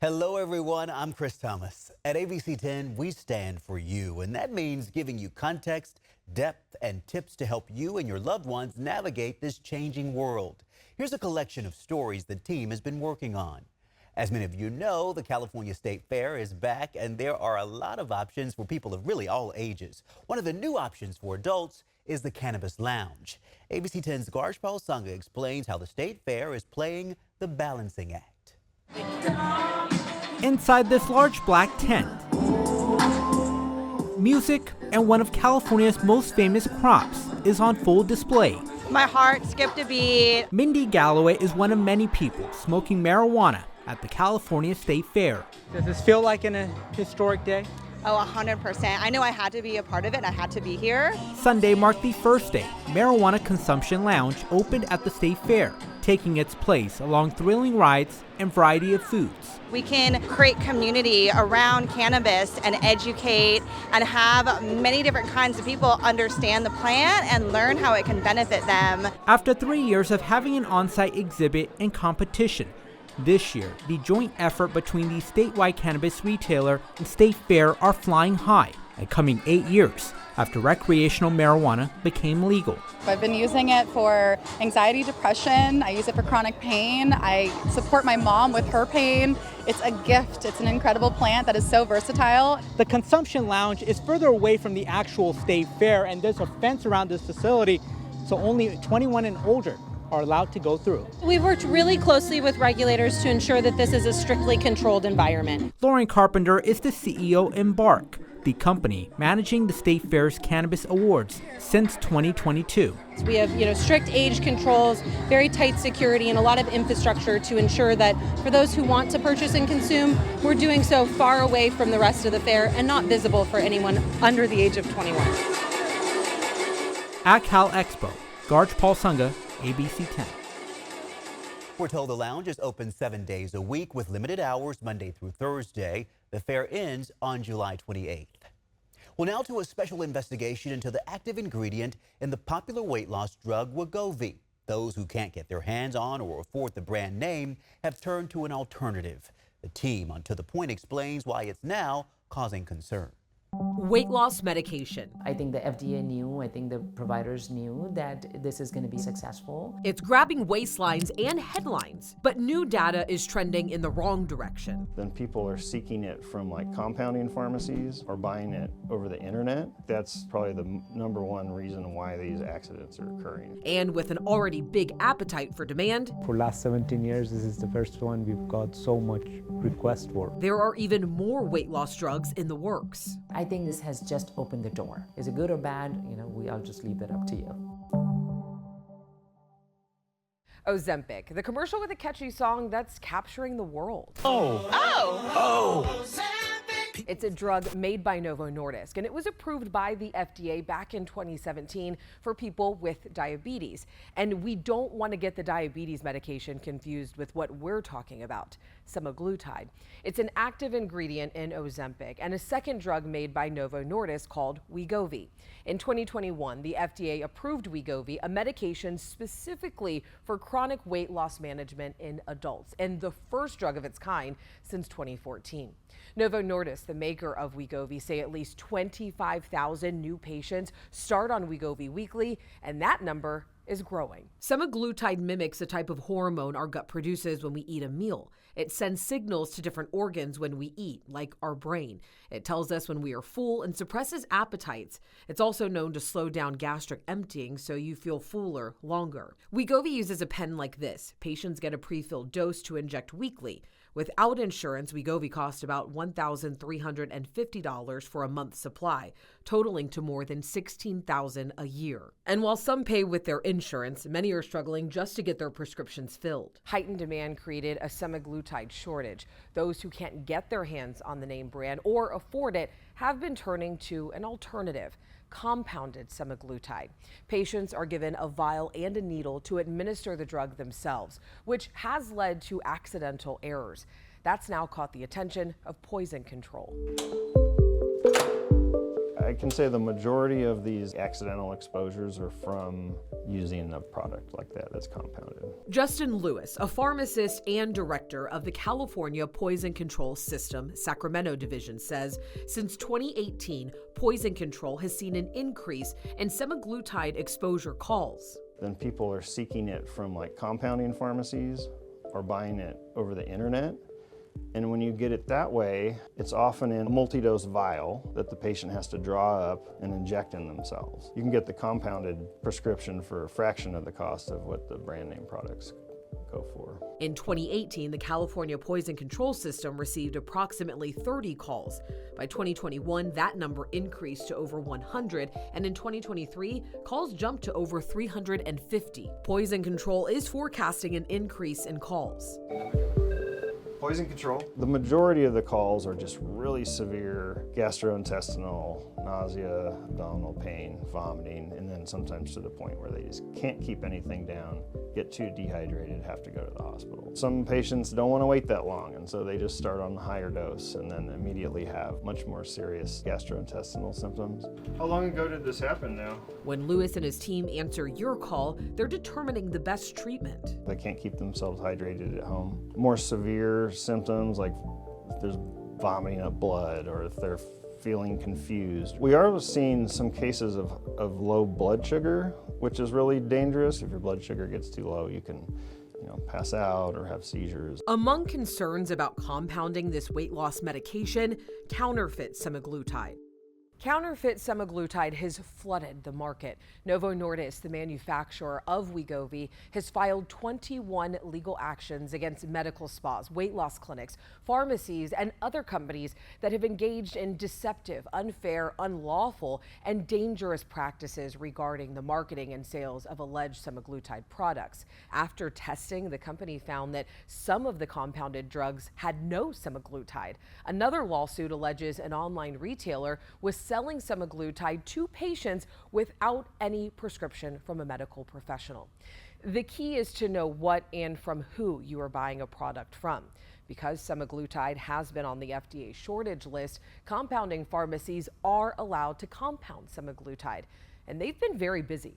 Hello, everyone. I'm Chris Thomas. At ABC10, we stand for you, and that means giving you context, depth, and tips to help you and your loved ones navigate this changing world. Here's a collection of stories the team has been working on. As many of you know, the California State Fair is back, and there are a lot of options for people of really all ages. One of the new options for adults is the Cannabis Lounge. ABC10's Fulsom explains how the State Fair is playing the balancing act. Inside this large black tent, music and one of California's most famous crops is on full display. My heart skipped a beat. Mindy Galloway is one of many people smoking marijuana at the California State Fair. Does this feel like a historic day? Oh, 100%. I knew I had to be a part of it. I had to be here. Sunday marked the first day Marijuana Consumption Lounge opened at the State Fair, taking its place along thrilling rides and variety of foods. We can create community around cannabis and educate and have many different kinds of people understand the plant and learn how it can benefit them. After 3 years of having an on-site exhibit and competition, this year, the joint effort between the statewide cannabis retailer and State Fair are flying high, and coming 8 years after recreational marijuana became legal. I've been using it for anxiety, depression. I use it for chronic pain. I support my mom with her pain. It's a gift. It's an incredible plant that is so versatile. The Consumption Lounge is further away from the actual State Fair, and there's a fence around this facility, so only 21 and older are allowed to go through. We've worked really closely with regulators to ensure that this is a strictly controlled environment. Lauren Carpenter is the CEO in Bark, the company managing the State Fair's Cannabis Awards since 2022. We have, strict age controls, very tight security, and a lot of infrastructure to ensure that for those who want to purchase and consume, we're doing so far away from the rest of the fair and not visible for anyone under the age of 21. At Cal Expo, Garj Paulsunga, ABC10. We're told the lounge is open 7 days a week with limited hours Monday through Thursday. The fair ends on July 28th. Well, now to a special investigation into the active ingredient in the popular weight loss drug Wegovy. Those who can't get their hands on or afford the brand name have turned to an alternative. The team on To The Point explains why it's now causing concern. Weight loss medication. I think the FDA knew, I think the providers knew that this is going to be successful. It's grabbing waistlines and headlines, but new data is trending in the wrong direction. Then people are seeking it from like compounding pharmacies or buying it over the internet. That's probably the number one reason why these accidents are occurring. And with an already big appetite for demand, for the last 17 years, this is the first one we've got so much request for. There are even more weight loss drugs in the works. I think this has just opened the door. Is it good or bad? I'll just leave that up to you. Ozempic, the commercial with a catchy song that's capturing the world. It's a drug made by Novo Nordisk, and it was approved by the FDA back in 2017 for people with diabetes. And we don't want to get the diabetes medication confused with what we're talking about, semaglutide. It's an active ingredient in Ozempic and a second drug made by Novo Nordisk called Wegovy. In 2021, the FDA approved Wegovy, a medication specifically for chronic weight loss management in adults, and the first drug of its kind since 2014. Novo Nordisk, the maker of Wegovy, say at least 25,000 new patients start on Wegovy weekly, and that number is growing. Semaglutide mimics a type of hormone our gut produces when we eat a meal. It sends signals to different organs when we eat, like our brain. It tells us when we are full and suppresses appetites. It's also known to slow down gastric emptying so you feel fuller longer. Wegovy uses a pen like this. Patients get a pre-filled dose to inject weekly. Without insurance, Wegovy costs about $1,350 for a month's supply, totaling to more than $16,000 a year. And while some pay with their insurance, many are struggling just to get their prescriptions filled. Heightened demand created a semaglutide shortage. Those who can't get their hands on the name brand or afford it have been turning to an alternative: compounded semaglutide. Patients are given a vial and a needle to administer the drug themselves, which has led to accidental errors. That's now caught the attention of poison control. I can say the majority of these accidental exposures are from using a product like that that's compounded. Justin Lewis, a pharmacist and director of the California Poison Control System Sacramento Division, says since 2018, poison control has seen an increase in semaglutide exposure calls. Then people are seeking it from like compounding pharmacies or buying it over the internet. And when you get it that way, it's often in a multi-dose vial that the patient has to draw up and inject in themselves. You can get the compounded prescription for a fraction of the cost of what the brand name products go for. In 2018, the California Poison Control System received approximately 30 calls. By 2021, that number increased to over 100, and in 2023, calls jumped to over 350. Poison Control is forecasting an increase in calls. Poison control. The majority of the calls are just really severe gastrointestinal, nausea, abdominal pain, vomiting, and then sometimes to the point where they just can't keep anything down, get too dehydrated, have to go to the hospital. Some patients don't want to wait that long, and so they just start on the higher dose and then immediately have much more serious gastrointestinal symptoms. How long ago did this happen now? When Lewis and his team answer your call, they're determining the best treatment. They can't keep themselves hydrated at home. More severe symptoms, like if there's vomiting up blood or if they're feeling confused. We are seeing some cases of low blood sugar, which is really dangerous. If your blood sugar gets too low, you can pass out or have seizures. Among concerns about compounding this weight loss medication, counterfeit semaglutide. Counterfeit semaglutide has flooded the market. Novo Nordisk, the manufacturer of Wegovy, has filed 21 legal actions against medical spas, weight loss clinics, pharmacies, and other companies that have engaged in deceptive, unfair, unlawful, and dangerous practices regarding the marketing and sales of alleged semaglutide products. After testing, the company found that some of the compounded drugs had no semaglutide. Another lawsuit alleges an online retailer was selling semaglutide to patients without any prescription from a medical professional. The key is to know what and from who you are buying a product from. Because semaglutide has been on the FDA shortage list, compounding pharmacies are allowed to compound semaglutide, and they've been very busy.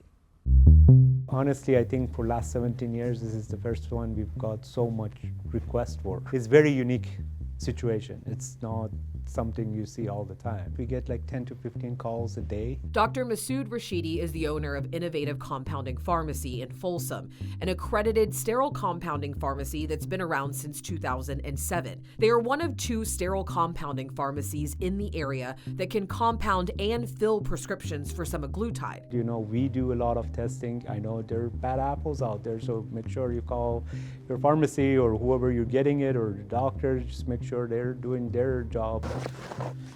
Honestly, I think for last 17 years, this is the first one we've got so much request for. It's very unique situation. It's not something you see all the time. We get like 10 to 15 calls a day. Dr. Masood Rashidi is the owner of Innovative Compounding Pharmacy in Fulsom, an accredited sterile compounding pharmacy that's been around since 2007. They are one of 2 sterile compounding pharmacies in the area that can compound and fill prescriptions for semaglutide. We do a lot of testing. I know there are bad apples out there, so make sure you call your pharmacy or whoever you're getting it or the doctor. Just make sure they're doing their job.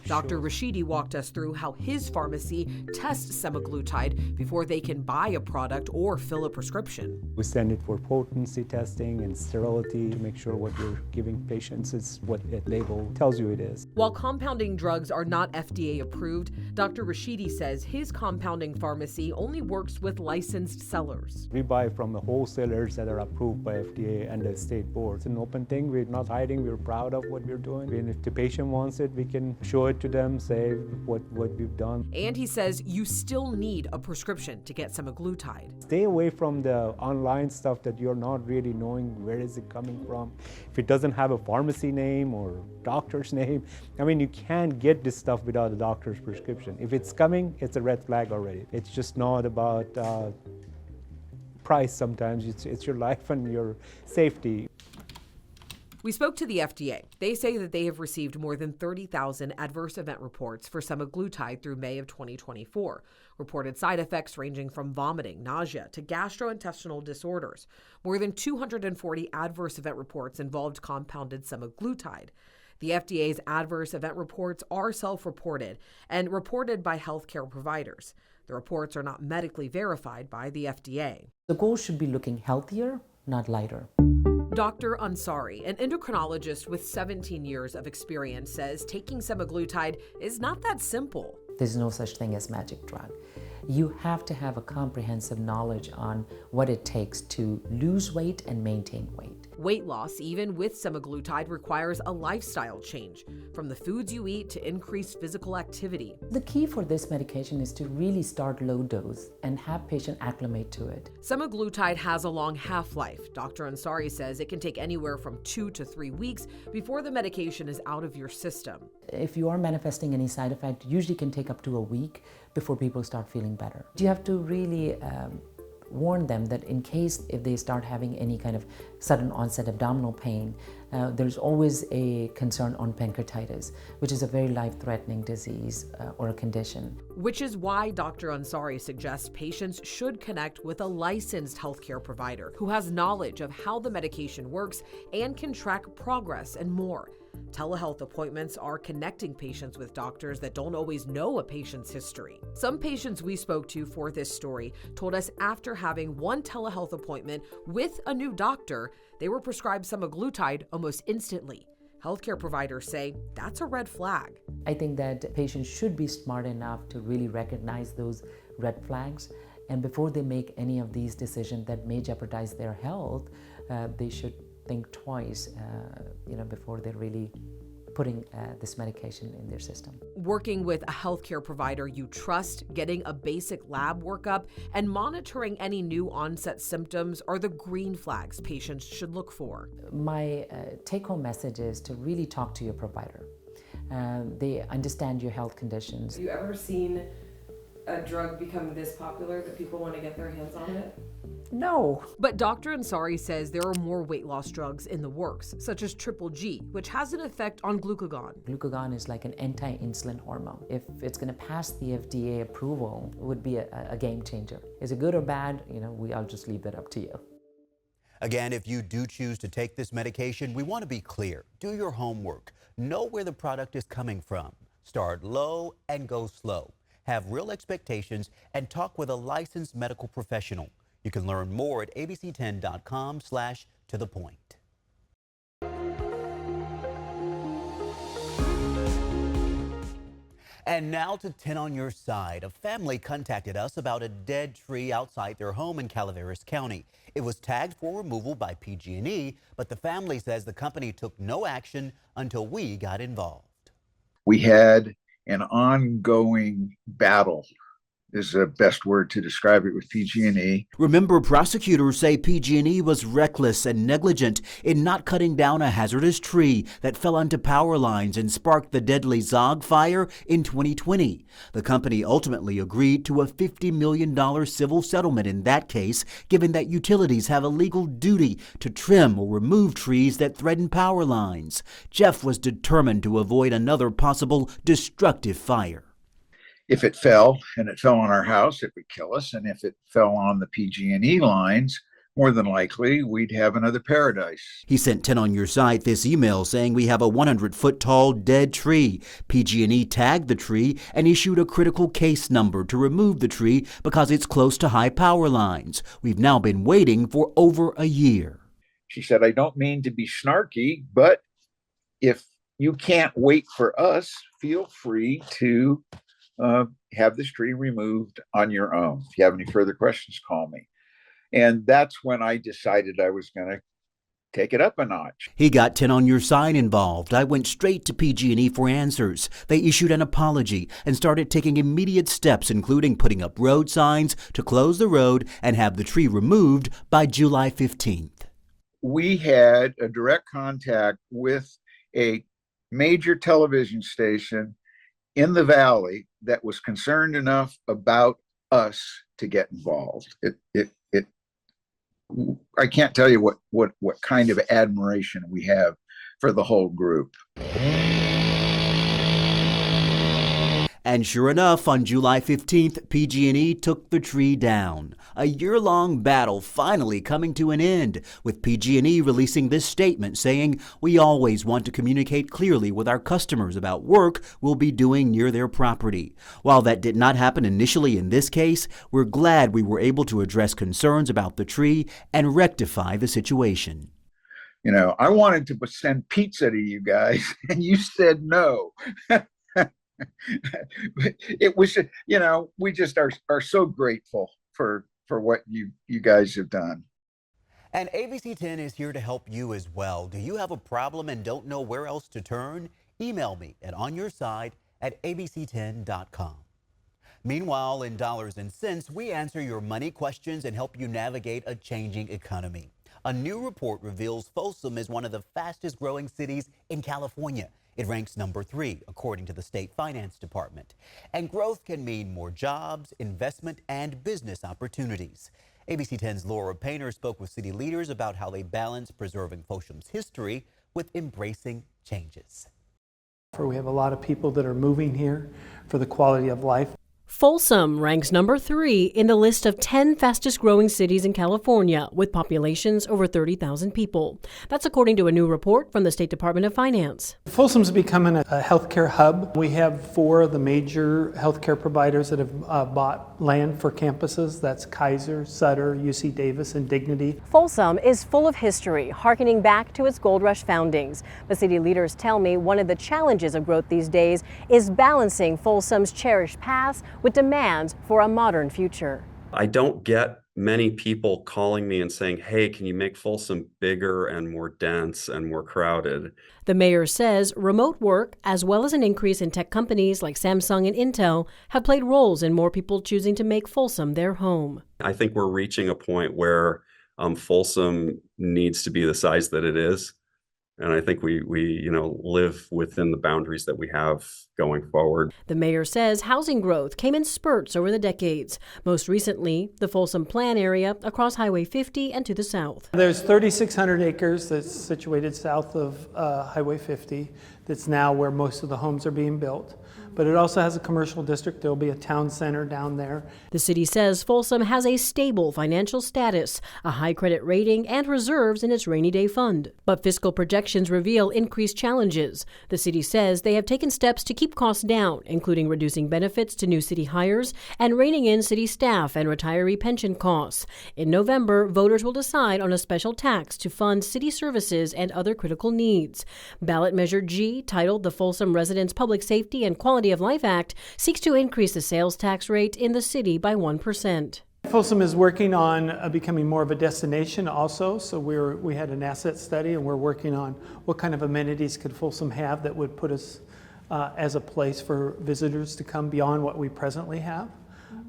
Dr. Rashidi walked us through how his pharmacy tests semaglutide before they can buy a product or fill a prescription. We send it for potency testing and sterility to make sure what you're giving patients is what the label tells you it is. While compounding drugs are not FDA approved, Dr. Rashidi says his compounding pharmacy only works with licensed sellers. We buy from the wholesalers that are approved by FDA and the state board. It's an open thing. We're not hiding. We're proud of what we're doing. And if the patient wants it, we can show it to them, say what we've done. And he says you still need a prescription to get semaglutide. Stay away from the online stuff that you're not really knowing where is it coming from. If it doesn't have a pharmacy name or doctor's name, you can't get this stuff without a doctor's prescription. If it's coming, it's a red flag already. It's just not about price sometimes. It's your life and your safety. We spoke to the FDA. They say that they have received more than 30,000 adverse event reports for semaglutide through May of 2024. Reported side effects ranging from vomiting, nausea, to gastrointestinal disorders. More than 240 adverse event reports involved compounded semaglutide. The FDA's adverse event reports are self-reported and reported by healthcare providers. The reports are not medically verified by the FDA. The goal should be looking healthier, not lighter. Dr. Ansari, an endocrinologist with 17 years of experience, says taking semaglutide is not that simple. There's no such thing as magic drug. You have to have a comprehensive knowledge on what it takes to lose weight and maintain weight. Weight loss, even with semaglutide, requires a lifestyle change, from the foods you eat to increased physical activity. The key for this medication is to really start low dose and have patient acclimate to it. Semaglutide has a long half-life. Dr. Ansari says it can take anywhere from 2 to 3 weeks before the medication is out of your system. If you are manifesting any side effect, usually can take up to a week before people start feeling better. You have to really warn them that in case if they start having any kind of sudden onset abdominal pain, there's always a concern on pancreatitis, which is a very life-threatening disease or a condition. Which is why Dr. Ansari suggests patients should connect with a licensed healthcare provider who has knowledge of how the medication works and can track progress and more. Telehealth appointments are connecting patients with doctors that don't always know a patient's history. Some patients we spoke to for this story told us after having one telehealth appointment with a new doctor, they were prescribed semaglutide almost instantly. Healthcare providers say that's a red flag. I think that patients should be smart enough to really recognize those red flags, and before they make any of these decisions that may jeopardize their health, they should think twice, before they're really putting this medication in their system. Working with a healthcare provider you trust, getting a basic lab workup, and monitoring any new onset symptoms are the green flags patients should look for. My take-home message is to really talk to your provider. They understand your health conditions. Have you ever seen a drug become this popular that people want to get their hands on it? No. But Dr. Ansari says there are more weight loss drugs in the works, such as Triple G, which has an effect on glucagon. Glucagon is like an anti-insulin hormone. If it's going to pass the FDA approval, it would be a game changer. Is it good or bad? I'll just leave that up to you. Again, if you do choose to take this medication, we want to be clear. Do your homework. Know where the product is coming from. Start low and go slow. Have real expectations and talk with a licensed medical professional. You can learn more at abc10.com/to-the-point. And now to 10 on your side. A family contacted us about a dead tree outside their home in Calaveras County. It was tagged for removal by PG&E, but the family says the company took no action until we got involved. We had an ongoing battle, is the best word to describe it, with PG&E. Remember, prosecutors say PG&E was reckless and negligent in not cutting down a hazardous tree that fell onto power lines and sparked the deadly Zog fire in 2020. The company ultimately agreed to a $50 million civil settlement in that case, given that utilities have a legal duty to trim or remove trees that threaten power lines. Jeff was determined to avoid another possible destructive fire. If it fell and it fell on our house, it would kill us. And if it fell on the PG&E lines, more than likely we'd have another paradise. He sent 10 on your side this email saying we have a 100-foot tall dead tree. PG&E tagged the tree and issued a critical case number to remove the tree because it's close to high power lines. We've now been waiting for over a year. She said, I don't mean to be snarky, but if you can't wait for us, feel free to have this tree removed on your own. If you have any further questions, call me. And that's when I decided I was going to take it up a notch. He got 10 on your side involved. I went straight to PG&E for answers. They issued an apology and started taking immediate steps, including putting up road signs to close the road and have the tree removed by July 15th. We had a direct contact with a major television station in the valley that was concerned enough about us to get involved. I can't tell you what kind of admiration we have for the whole group. And sure enough, on July 15th, PG&E took the tree down. A year-long battle finally coming to an end, with PG&E releasing this statement saying, we always want to communicate clearly with our customers about work we'll be doing near their property. While that did not happen initially in this case, we're glad we were able to address concerns about the tree and rectify the situation. I wanted to send pizza to you guys, and you said no. It was, we just are so grateful for what you guys have done. And ABC10 is here to help you as well. Do you have a problem and don't know where else to turn? Email me at onyourside@abc10.com. Meanwhile, in dollars and cents, we answer your money questions and help you navigate a changing economy. A new report reveals Fulsom is one of the fastest growing cities in California. It ranks number 3, according to the state finance department. And growth can mean more jobs, investment, and business opportunities. ABC10's Laura Painter spoke with city leaders about how they balance preserving Folsom's history with embracing changes. We have a lot of people that are moving here for the quality of life. Fulsom ranks number 3 in the list of 10 fastest growing cities in California with populations over 30,000 people. That's according to a new report from the State Department of Finance. Folsom's becoming a healthcare hub. We have 4 of the major healthcare providers that have bought land for campuses. That's Kaiser, Sutter, UC Davis, and Dignity. Fulsom is full of history, harkening back to its gold rush foundings. But city leaders tell me one of the challenges of growth these days is balancing Folsom's cherished past with demands for a modern future. I don't get many people calling me and saying, hey, can you make Fulsom bigger and more dense and more crowded? The mayor says remote work, as well as an increase in tech companies like Samsung and Intel, have played roles in more people choosing to make Fulsom their home. I think we're reaching a point where Fulsom needs to be the size that it is. And I think we live within the boundaries that we have going forward. The mayor says housing growth came in spurts over the decades. Most recently, the Fulsom Plan area across Highway 50 and to the south. There's 3,600 acres that's situated south of Highway 50. That's now where most of the homes are being built. But it also has a commercial district. There'll be a town center down there. The city says Fulsom has a stable financial status, a high credit rating, and reserves in its rainy day fund. But fiscal projections reveal increased challenges. The city says they have taken steps to keep costs down, including reducing benefits to new city hires and reining in city staff and retiree pension costs. In November, voters will decide on a special tax to fund city services and other critical needs. Ballot Measure G, titled the Fulsom Residents Public Safety and Quality of Life Act, seeks to increase the sales tax rate in the city by 1%. Folsom is working on becoming more of a destination also. So we had an asset study, and we're working on what kind of amenities could Folsom have that would put us as a place for visitors to come beyond what we presently have.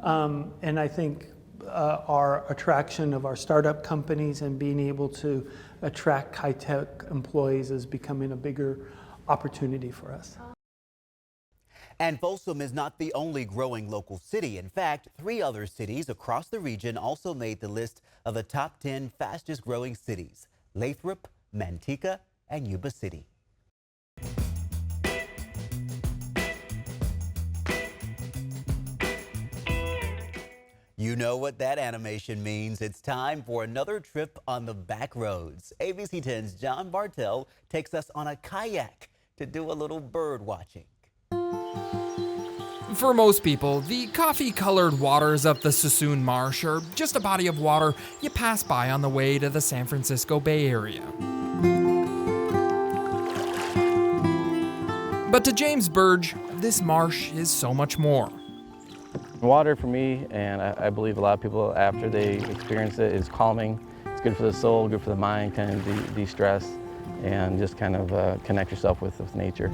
And I think our attraction of our startup companies and being able to attract high-tech employees is becoming a bigger opportunity for us. And Folsom is not the only growing local city. In fact, 3 other cities across the region also made the list of the top 10 fastest growing cities: Lathrop, Manteca, and Yuba City. You know what that animation means. It's time for another trip on the back roads. ABC10's John Bartell takes us on a kayak to do a little bird watching. For most people, the coffee-colored waters of the Suisun Marsh are just a body of water you pass by on the way to the San Francisco Bay Area. But to James Burge, this marsh is so much more. Water for me, and I believe a lot of people after they experience it, is calming. It's good for the soul, good for the mind, kind of de-stress, and just kind of connect yourself with nature.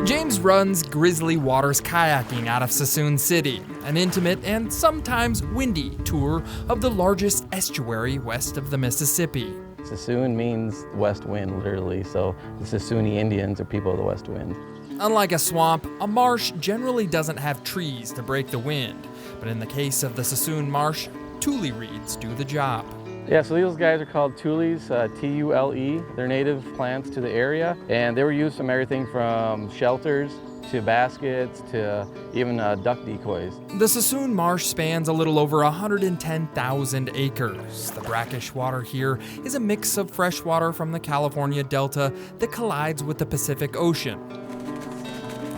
James runs Grizzly Waters Kayaking out of Suisun City, an intimate and sometimes windy tour of the largest estuary west of the Mississippi. Suisun means west wind, literally, so the Suisunni Indians are people of the west wind. Unlike a swamp, a marsh generally doesn't have trees to break the wind, but in the case of the Suisun Marsh, tule reeds do the job. Yeah, so these guys are called tules, T-U-L-E. They're native plants to the area, and they were used from everything from shelters to baskets to even duck decoys. The Suisun Marsh spans a little over 110,000 acres. The brackish water here is a mix of fresh water from the California Delta that collides with the Pacific Ocean,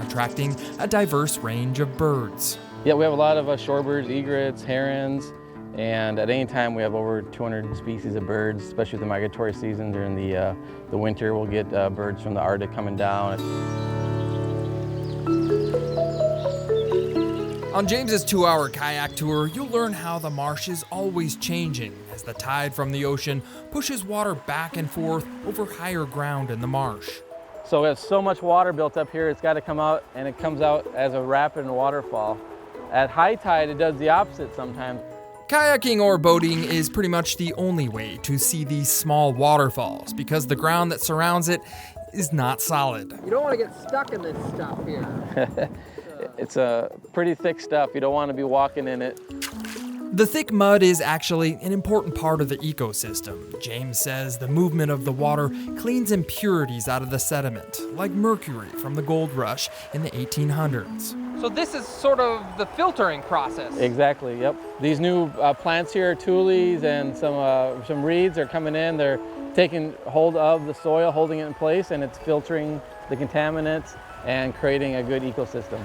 attracting a diverse range of birds. Yeah, we have a lot of shorebirds, egrets, herons, and at any time we have over 200 species of birds, especially the migratory season. During the winter, we'll get birds from the Arctic coming down. On James's 2-hour kayak tour, you'll learn how the marsh is always changing as the tide from the ocean pushes water back and forth over higher ground in the marsh. So we have so much water built up here, it's got to come out, and it comes out as a rapid and waterfall. At high tide, it does the opposite sometimes. Kayaking or boating is pretty much the only way to see these small waterfalls because the ground that surrounds it is not solid. You don't want to get stuck in this stuff here. It's a pretty thick stuff. You don't want to be walking in it. The thick mud is actually an important part of the ecosystem. James says the movement of the water cleans impurities out of the sediment, like mercury from the gold rush in the 1800s. So this is sort of the filtering process. Exactly, yep. These new plants here, tules and some reeds are coming in. They're taking hold of the soil, holding it in place, and it's filtering the contaminants and creating a good ecosystem.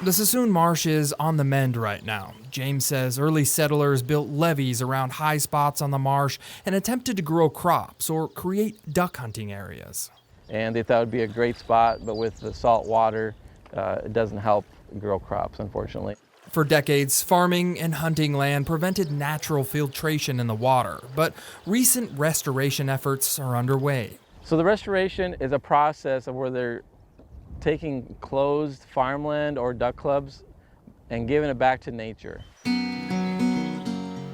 The Suisun Marsh is on the mend right now. James says early settlers built levees around high spots on the marsh and attempted to grow crops or create duck hunting areas. And they thought it would be a great spot, but with the salt water, it doesn't help grow crops, unfortunately. For decades, farming and hunting land prevented natural filtration in the water, but recent restoration efforts are underway. So the restoration is a process of where they're taking closed farmland or duck clubs and giving it back to nature.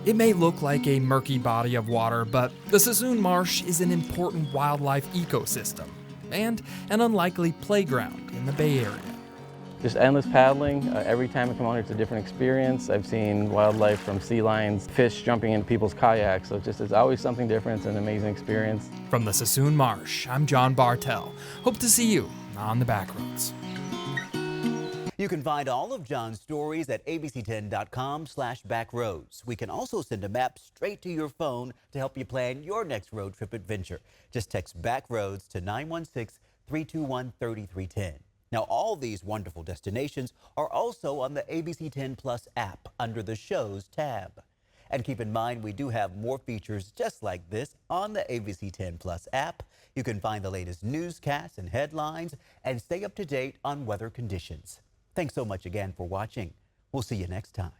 It may look like a murky body of water, but the Suisun Marsh is an important wildlife ecosystem and an unlikely playground in the Bay Area. Just endless paddling. Every time I come out here, it's a different experience. I've seen wildlife from sea lions, fish jumping into people's kayaks. So it's always something different. It's an amazing experience. From the Suisun Marsh, I'm John Bartell. Hope to see you on the Backroads. You can find all of John's stories at abc10.com/backroads. We can also send a map straight to your phone to help you plan your next road trip adventure. Just text Backroads to 916-321-3310. Now, all these wonderful destinations are also on the ABC10 Plus app under the Shows tab. And keep in mind, we do have more features just like this on the ABC10 Plus app. You can find the latest newscasts and headlines and stay up to date on weather conditions. Thanks so much again for watching. We'll see you next time.